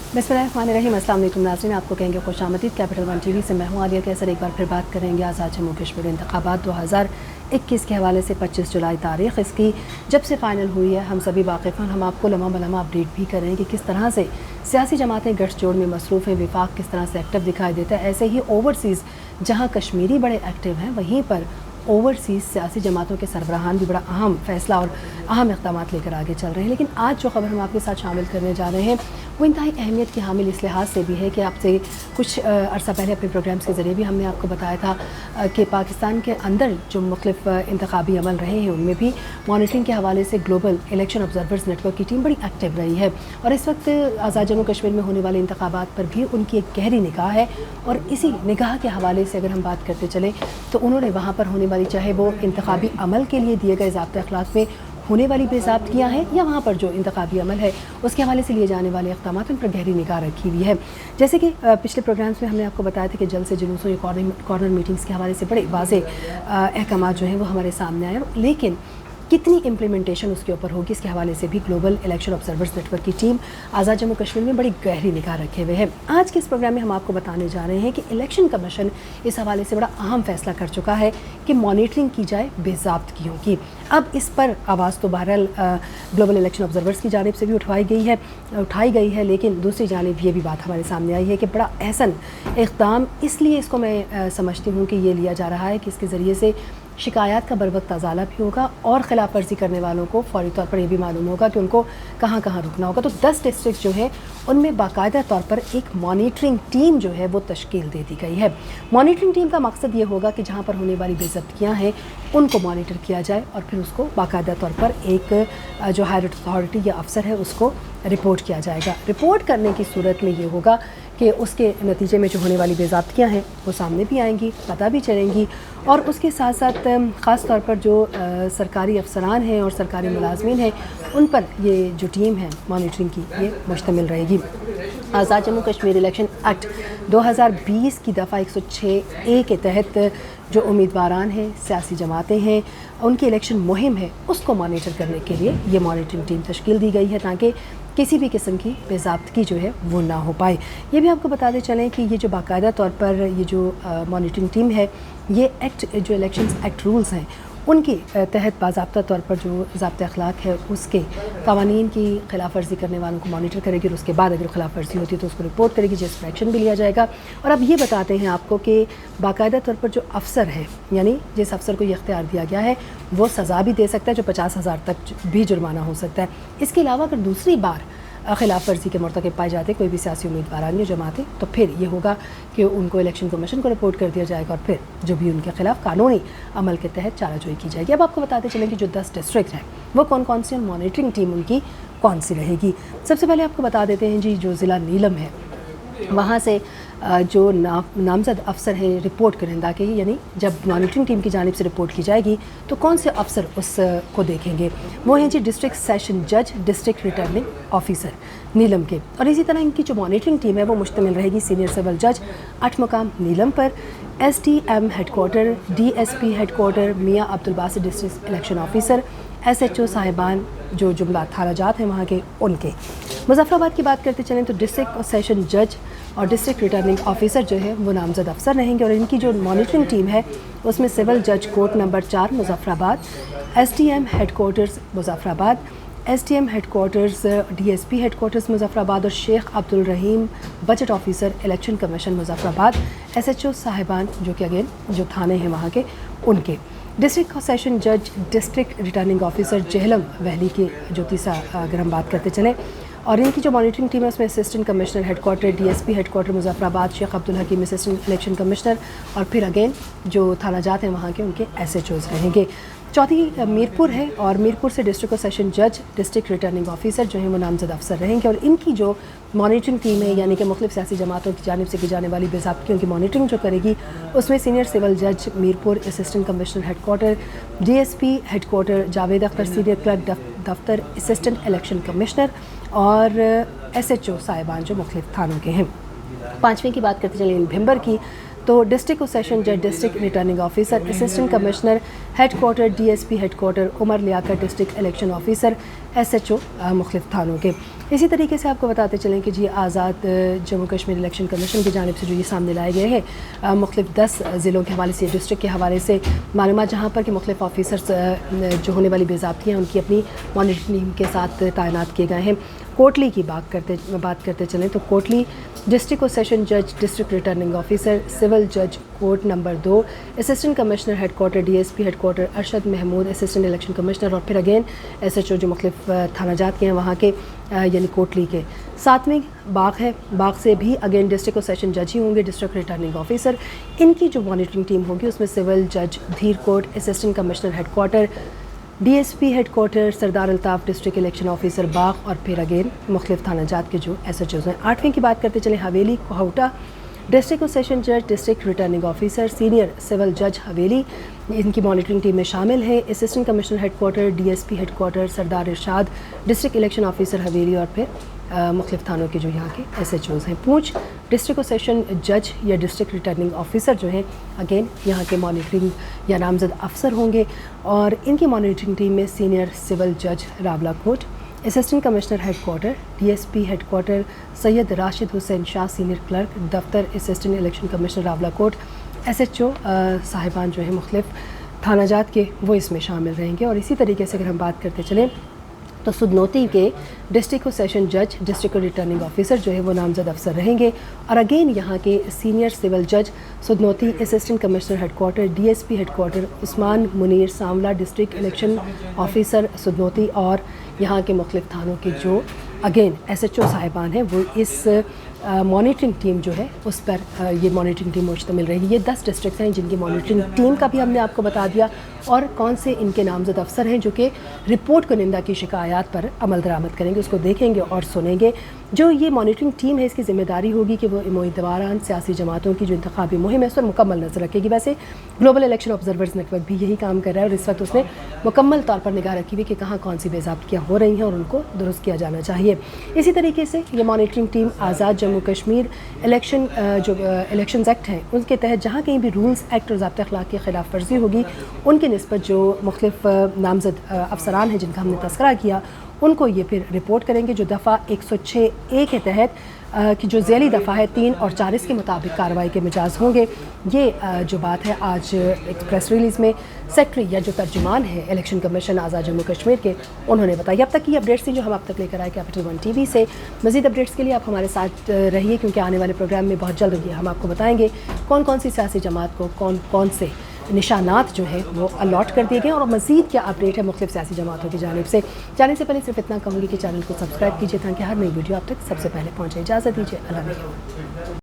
बिस्मिल्लाहिर्रहमानिर्रहीम। अस्सलाम वालेकुम नाज़रीन, आपको कहेंगे खुशामदीद। कैपिटल वन टीवी से मैं हूँ आलिया कैसर। एक बार फिर बात करेंगे आज़ाद जम्मू कश्मीर इंतखाबात 2021 के हवाले से। 25 जुलाई तारीख़ इसकी जब से फ़ाइनल हुई है, हम सभी वाक़िफ़ हैं। हम आपको लम्हा बलम्हा अपडेट भी करेंगे कि किस तरह से सियासी जमातें गठजोड़ में मसरूफ़ हैं, विफाक किस तरह से एक्टिव दिखाई देता है। ऐसे ही ओवरसीज़ जहाँ कश्मीरी बड़े एक्टिव हैं, वहीं पर ओवरसीज़ सियासी जमातों के सरबराहान भी बड़ा अहम फ़ैसला और अहम इक़दाम लेकर आगे चल रहे हैं। लेकिन आज जो ख़बर हम आपके साथ शामिल करने जा रहे हैं वो इंतहाई अहमियत की हामिल इस लिहाज से भी है कि आपसे कुछ अरसा पहले अपने प्रोग्राम्स के ज़रिए भी हमने आपको बताया था कि पाकिस्तान के अंदर जो मुख्तलिफ इंतखाबी अमल रहे हैं उनमें भी मॉनिटरिंग के हवाले से ग्लोबल इलेक्शन ऑब्जर्वर्स नेटवर्क की टीम बड़ी एक्टिव रही है। और इस वक्त आज़ाद जम्मू कश्मीर में होने वाले इंतखाबात पर भी उनकी एक गहरी निगाह है। और इसी निगाह के हवाले से अगर हम बात करते चले तो उन्होंने वहाँ पर होने वाली, चाहे वो इंतखाबी अमल के लिए दिए गए ज़ाब्ता अखलाक में होने वाली बेज़ाब्तियाँ हैं या वहाँ पर जो इंतखाबी अमल है उसके हवाले से लिए जाने वाले इक़दाम उन पर गहरी निगाह रखी हुई है। जैसे कि पिछले प्रोग्राम्स में हमने आपको बताया था कि जल्द से जुलूसों या कॉर्नर मीटिंग्स के हवाले से बड़े वाज़े अहकाम जो हैं वो हमारे सामने आए, लेकिन कितनी इम्प्लीमेंटेशन उसके ऊपर होगी इसके हवाले से भी ग्लोबल इलेक्शन ऑब्जर्वर्स नेटवर्क की टीम आज़ाद जम्मू कश्मीर में बड़ी गहरी निगाह रखे हुए है। आज के इस प्रोग्राम में हम आपको बताने जा रहे हैं कि इलेक्शन कमीशन इस हवाले से बड़ा अहम फैसला कर चुका है कि मॉनिटरिंग की जाए बेज़ाब्तगियों की। अब इस पर आवाज़ तो बहरहाल ग्लोबल इलेक्शन ऑब्जर्वर्स की जानिब से भी उठाई गई है, लेकिन दूसरी जानिब ये भी बात हमारे सामने आई है कि बड़ा अहसन इक़दाम इसलिए इसको मैं समझती हूँ कि ये लिया जा रहा है कि इसके ज़रिए से शिकायत का बर वक्त अजाला भी होगा और ख़िलाफ़ वर्जी करने वालों को फौरी तौर पर यह भी मालूम होगा कि उनको कहाँ कहाँ रुकना होगा। तो 10 डिस्ट्रिक्ट जो है उनमें बाकायदा तौर पर एक मॉनिटरिंग टीम जो है वो तश्कील दे दी गई है। मॉनिटरिंग टीम का मकसद ये होगा कि जहाँ पर होने वाली बेइज्जतियाँ हैं उनको मॉनिटर किया जाए और फिर उसको बाकायदा तौर पर एक जो हायर अथॉरिटी या अफसर है उसको रिपोर्ट किया जाएगा। रिपोर्ट करने की सूरत में ये होगा कि उसके नतीजे में जो होने वाली बेइज्जतियाँ हैं वो सामने भी आएंगी, पता भी चलेंगी। और उसके साथ साथ ख़ास तौर पर जो सरकारी अफसरान हैं और सरकारी मुलाजमीन हैं उन पर ये जो टीम है मॉनिटरिंग की ये मुश्तमिल रहेगी। आज़ाद जम्मू कश्मीर इलेक्शन एक्ट 2020 की दफ़ा 106A के तहत जो उम्मीदवारान हैं, सियासी जमातें हैं, उनकी इलेक्शन मुहिम है उसको मॉनिटर करने के लिए ये मॉनिटरिंग टीम तश्कील दी गई है ताकि किसी भी किस्म की बेज़ाब्तगी जो है वो ना हो पाए। ये भी आपको बताते चलें कि ये जो बाकायदा तौर पर ये जो मॉनिटरिंग टीम है ये एक्ट जो इलेक्शंस एक्ट रूल्स हैं उनके तहत बाज़ाब्ता तौर पर जो ज़ाब्ते अखलाक है उसके कवानीन की खिलाफ वर्जी करने वालों को मॉनिटर करेगी और उसके बाद अगर खिलाफ वर्जी होती है तो उसको रिपोर्ट करेगी, जिस पर एक्शन भी लिया जाएगा। और अब ये बताते हैं आपको कि बाकायदा तौर पर जो अफसर है, यानी जिस अफसर को ये इख्तियार दिया गया है वो सज़ा भी दे सकता है, जो 50,000 तक भी जुर्माना हो सकता है। इसके अलावा अगर दूसरी बार खिलाफ वर्जी के मरतकब पाए जाते कोई भी सियासी उम्मीदवारान या जमातें तो फिर ये होगा कि उनको इलेक्शन कमीशन को रिपोर्ट कर दिया जाएगा और फिर जो भी उनके खिलाफ कानूनी अमल के तहत चाराजोई की जाएगी। अब आपको बताते चलें कि जो 10 डिस्ट्रिक्ट हैं वो कौन कौन सी, मॉनिटरिंग टीम उनकी कौन सी रहेगी। सबसे पहले आपको बता देते हैं जी, जो ज़िला नीलम है वहाँ से जो नामजद अफसर हैं रिपोर्ट करेंदा के, यानी जब मॉनिटरिंग टीम की जानिब से रिपोर्ट की जाएगी तो कौन से अफसर उसको देखेंगे, वो हैं जी डिस्ट्रिक्ट सेशन जज, डिस्ट्रिक्ट रिटर्निंग ऑफिसर नीलम के। और इसी तरह इनकी जो मॉनिटरिंग टीम है वो मुश्तमिल रहेगी सीनियर सिविल जज 8 मुकाम नीलम पर, SDM हेडकोार्टर, DSP हेडकोार्टर मियाँ Abdul Basit district election officer, SHO साहिबान जो जुमला थाना जात हैं वहाँ के उनके। मुजफ्फराबाद की बात करते चलें तो डिस्ट्रिक्ट सेशन जज और डिस्ट्रिक्ट रिटर्निंग ऑफिसर जो है वो नामजद अफसर रहेंगे। और इनकी जो मॉनिटरिंग टीम है उसमें सिविल जज court number 4 Muzaffarabad, SDM headquarters Muzaffarabad, SDM headquarters DSP headquarters Muzaffarabad और Sheikh Abdul Raheem budget officer election commission Muzaffarabad, SHO साहिबान जो कि अगेन जो थाने हैं वहाँ के उनके। डिस्ट्रिक्ट सेशन जज district returning officer Jhelum valley के जो तीसरा अगर हम बात करते चलें, और इनकी जो मॉनिटरिंग टीम है उसमें assistant commissioner headquarter DSP headquarter Muzaffarabad Sheikh Abdul Hakeem assistant election commissioner और फिर अगेन जो थाना जात हैं वहाँ के उनके SHOs रहेंगे। चौथी मीरपुर है और मीरपुर से डिस्ट्रिक्ट और सेशन जज डिस्ट्रिक्ट रिटर्निंग ऑफिसर जो हैं वो नामजद अफसर रहेंगे। और इनकी जो मॉनिटरिंग टीम है यानी कि मुख्तलिफ सियासी जमातों की जानिब से की जाने वाली बेज़ाब्तियों की मॉनिटरिंग जो करेगी उसमें सीनियर सिविल जज Mirpur assistant commissioner headquarter DSP headquarter Javed Akhtar senior clerk दफ्तर असिस्टेंट इलेक्शन कमिश्नर और SHO साहिबान जो मुख्तलिफ थानों के हैं। पाँचवीं की बात करते चलें भिंबर की तो डिस्ट्रिक्ट और सेशन जज district returning officer assistant commissioner head quarter DSP head quarter Umar Liaquat district election officer SHO मुख्तलिफ थानों के। इसी तरीके से आपको बताते चलें कि जी आज़ाद जम्मू कश्मीर इलेक्शन कमीशन की जानिब से जो ये सामने लाए गए हैं मुख्तलिफ 10 ज़िलों के हवाले से, डिस्ट्रिक्ट के हवाले से मालूमात, जहाँ पर कि मुख्तलिफ ऑफिसर्स जो होने वाली बेज़ाब्तियाँ उनकी अपनी मॉनिटरिंग टीम के साथ तैनात किए गए हैं। कोटली की बात करते चलें तो कोटली डिस्ट्रिक्ट और सेशन जज, डिस्ट्रिक्ट रिटर्निंग ऑफिसर, सिविल जज court number 2, assistant commissioner head quarter DSP head quarter Arshad Mahmood, assistant election commissioner, और फिर अगेन SHO जो मुख्तलिफ थाना जात के हैं वहाँ के यानी कोटली के। 7वें बाग है, बाग से भी अगेन डिस्ट्रिक्ट और सेशन जज ही होंगे, डिस्ट्रिक्ट रिटर्निंग ऑफिसर। इनकी जो मॉनिटरिंग टीम होगी उसमें सिविल जज Dhirkot, assistant commissioner head quarter DSP head quarter Sardar Altaf, district election officer Bagh, और फिर अगेन मुख्तलिफ थाना जात के जो SHOs हैं। 8वें की बात करते चले हवेली कोहौटा, डिस्ट्रिक्ट और सेशन जज, district returning officer, senior civil जज हवेली, इनकी मॉनिटरिंग टीम में शामिल है। Assistant commissioner head quarter DSP head quarter Sardar Irshad, district election officer Haveli, और फिर मुख्तलिफ थानों के जो यहाँ के SHOs हैं। पूंछ डिस्ट्रिक्ट और सेशन जज या डिस्ट्रिक्ट रिटर्निंग ऑफिसर जो हैं अगेन यहाँ के मॉनिटरिंग या नामजद अफसर होंगे, और इनकी मॉनिटरिंग टीम में सीनियर सिविल जज Rawalakot, assistant commissioner head quarter DSP head quarter Syed Rashid Hussain Shah, senior clerk दफ्तर, assistant election commissioner Rawalakot, SHO साहिबान जो है मुख्तलिफ थाना जात के वो इसमें शामिल रहेंगे। और इसी तरीके से अगर हम बात करते चलें तो सुदनौती के डिस्ट्रिक्ट और सेशन जज, डिस्ट्रिक्ट और रिटर्निंग ऑफिसर जो है वो नामजद अफसर रहेंगे, और अगेन यहाँ के सीनियर सिविल जज Sudhnoti, assistant commissioner head quarter DSP head quarter Usman Munir Sanwla, district election officer Sudhnoti, और यहाँ के मुख्तलिफ थानों के जो अगेन SHO साहिबान हैं वो इस मॉनिटरिंग टीम जो है उस पर ये मॉनिटरिंग टीम मुश्तमिल रहेगी। ये 10 डिस्ट्रिक्ट हैं जिनकी मॉनिटरिंग टीम का भी हमने आपको बता दिया, और कौन से इनके नामजद अफसर हैं जो कि रिपोर्ट कुनिंदा की शिकायत पर अमल दरामद करेंगे, उसको देखेंगे और सुनेंगे। जो ये मॉनिटरिंग टीम है इसकी ज़िम्मेदारी होगी कि वो उम्मीदवारान सियासी जमातों की जो इंतखाबी मुहिम है उस पर मुकम्मल नज़र रखेगी। वैसे ग्लोबल इलेक्शन ऑब्जर्वर्स नेटवर्क भी यही काम कर रहा है, और इस वक्त उसने मुकम्मल तौर पर निगाह रखी हुई कि कहाँ कौन सी बेज़ाब्तियाँ हो रही हैं और उनको दुरुस्त किया जाना चाहिए। इसी तरीके से ये मॉनिटरिंग टीम आज़ाद जम्मू कश्मीर इलेक्शन जो इलेक्शन एक्ट हैं उनके तहत जहाँ कहीं भी रूल्स एक्ट और ज़ाब्ते अखलाक की खिलाफ वर्जी होगी उनकी निस्बत जो मुख्तलिफ नामजद अफसरान हैं जिनका हमने तस्करा किया उनको ये फिर रिपोर्ट करेंगे। जो दफ़ा 106A के तहत कि जो ज़ैली दफ़ा है 3 और 4 इसके मुताबिक कार्रवाई के मिजाज होंगे। ये जो बात है आज एक प्रेस रिलीज़ में सेक्रेटरी या जो तर्जुमान है इलेक्शन कमीशन आज़ाद जम्मू कश्मीर के उन्होंने बताया। अब तक की अपडेट्स थी जो हम अब तक लेकर आए कैपिटल 1 TV से। मज़ीद अपडेट्स के लिए आप हमारे साथ रहिए, क्योंकि आने वाले प्रोग्राम में बहुत जल्द हम आपको बताएँगे कौन कौन सी सियासी जमात को कौन कौन से निशानात जो है वो अलॉट कर दिए गए और मज़ीद क्या अपडेट है मुख्तलिफ सियासी जमातों की जानिब से। जाने से पहले सिर्फ इतना कहूँगी कि चैनल को सब्सक्राइब कीजिए ताकि हर नई वीडियो आप तक सबसे पहले पहुँचे। इजाज़त दीजिए, अल्लाह हाफ़िज़।